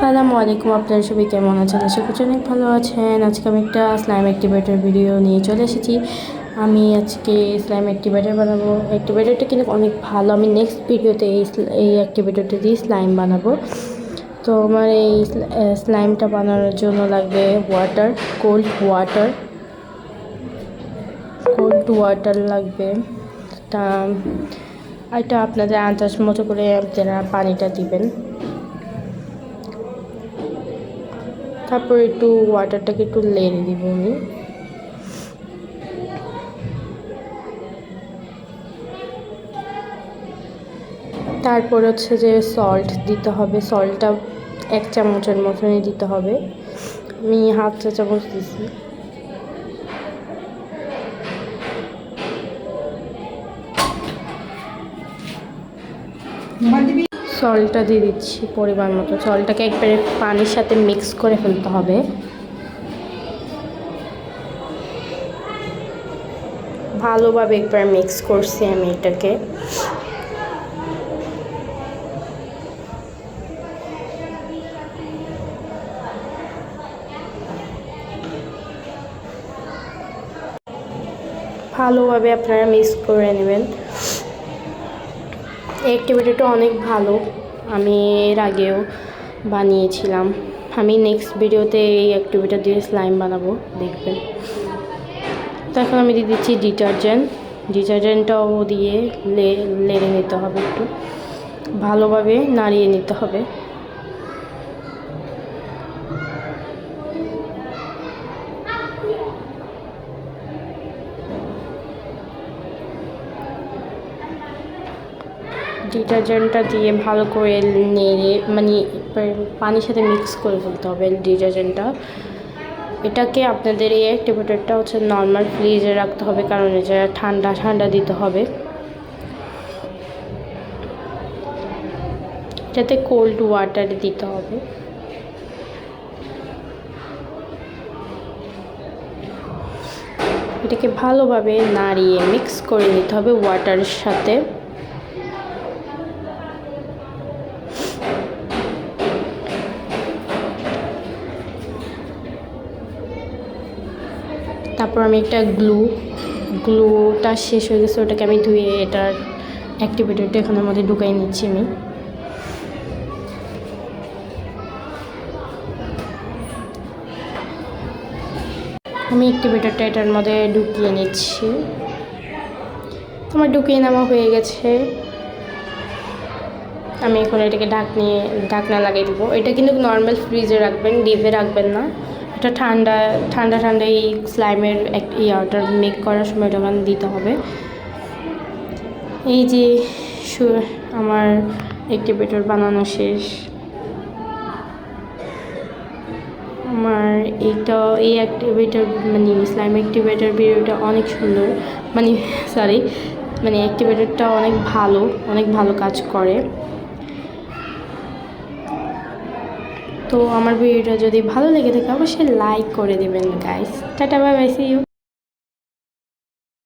আসসালামু আলাইকুম, আপনারা সবাই কেমন আছেন? আশা করছি অনেক ভালো আছেন। আজকে আমি একটা স্লাইম অ্যাক্টিভেটর ভিডিও নিয়ে চলে এসেছি। আমি আজকে স্লাইম অ্যাক্টিভেটর বানাবো। অ্যাক্টিভেটরটা কিন্তু অনেক ভালো। আমি নেক্সট ভিডিওতে এই অ্যাক্টিভেটরটা দিয়ে স্লাইম বানাবো। তো আমার এই স্লাইমটা বানানোর জন্য লাগবে ওয়াটার, কোল্ড ওয়াটার লাগবে। তা এটা আপনাদের আন্দাজ মতো করে আপনারা পানিটা দিবেন। তারপর একটু ওয়াটারটাকে একটু লেড়ে দিব আমি। তারপর হচ্ছে যে সল্ট দিতে হবে। সল্টটা 1 চামচের মতনই দিতে হবে। আমি হাফ চা চামচ দিছি। সল্টটা দিয়ে দিচ্ছি পরিমাণ মতো। সল্টটাকে একবারে পানির সাথে মিক্স করে ফেলতে হবে। ভালোভাবে একবার মিক্স করছি আমি এটাকে। ভালোভাবে আপনারা মিক্স করে নেবেন। এই অ্যাক্টিভিটিটা অনেক ভালো, আমি এর আগেও বানিয়েছিলাম। আমি নেক্সট ভিডিওতে এই অ্যাক্টিভিটি দিয়ে স্লাইম বানাবো, দেখবেন। তো এখন আমি দিয়ে দিচ্ছি ডিটারজেন্টটাও দিয়ে লেড়ে নিতে হবে, একটু ভালোভাবে নাড়িয়ে নিতে হবে। ডিটারজেন্টটা দিয়ে ভালো করে নেড়ে পানির সাথে মিক্স করে ফেলতে হবে ডিটারজেন্টটা। এটাকে আপনাদের এই অ্যাক্টিভেটরটা হচ্ছে নর্মাল ফ্রিজে রাখতে হবে, কারণ এটা ঠান্ডা দিতে হবে। এটাতে কোল্ড ওয়াটার দিতে হবে। এটাকে ভালোভাবে নাড়িয়ে মিক্স করে নিতে হবে ওয়াটারের সাথে। তারপর আমি একটা গ্লুটা শেষ হয়ে গেছে, ওটাকে আমি ধুয়ে এটার অ্যাক্টিভেটরটা এখানের মধ্যে ঢুকাই নিচ্ছি। আমি অ্যাক্টিভেটরটা এটার মধ্যে ঢুকিয়ে নিচ্ছি। আমার ঢুকিয়ে নেওয়া হয়ে গেছে। আমি এখন এটাকে ঢাকনা লাগিয়ে দেবো। এটা কিন্তু নর্মাল ফ্রিজে রাখবেন, ডিপে রাখবেন না। এটা ঠান্ডা এই স্লাইমের ইয়ারটা মেক করার সময় এটা দিতে হবে। এই যে আমার অ্যাক্টিভেটর বানানো শেষ। আমার এই অ্যাক্টিভেটর স্লাইম অ্যাক্টিভেটর ভিডিওটা অনেক সুন্দর, অ্যাক্টিভেটরটা অনেক ভালো কাজ করে। তো আমার ভিডিওটা যদি ভালো লেগে থাকে অবশ্যই লাইক করে দেবেন guys. Tata, bye bye, see you.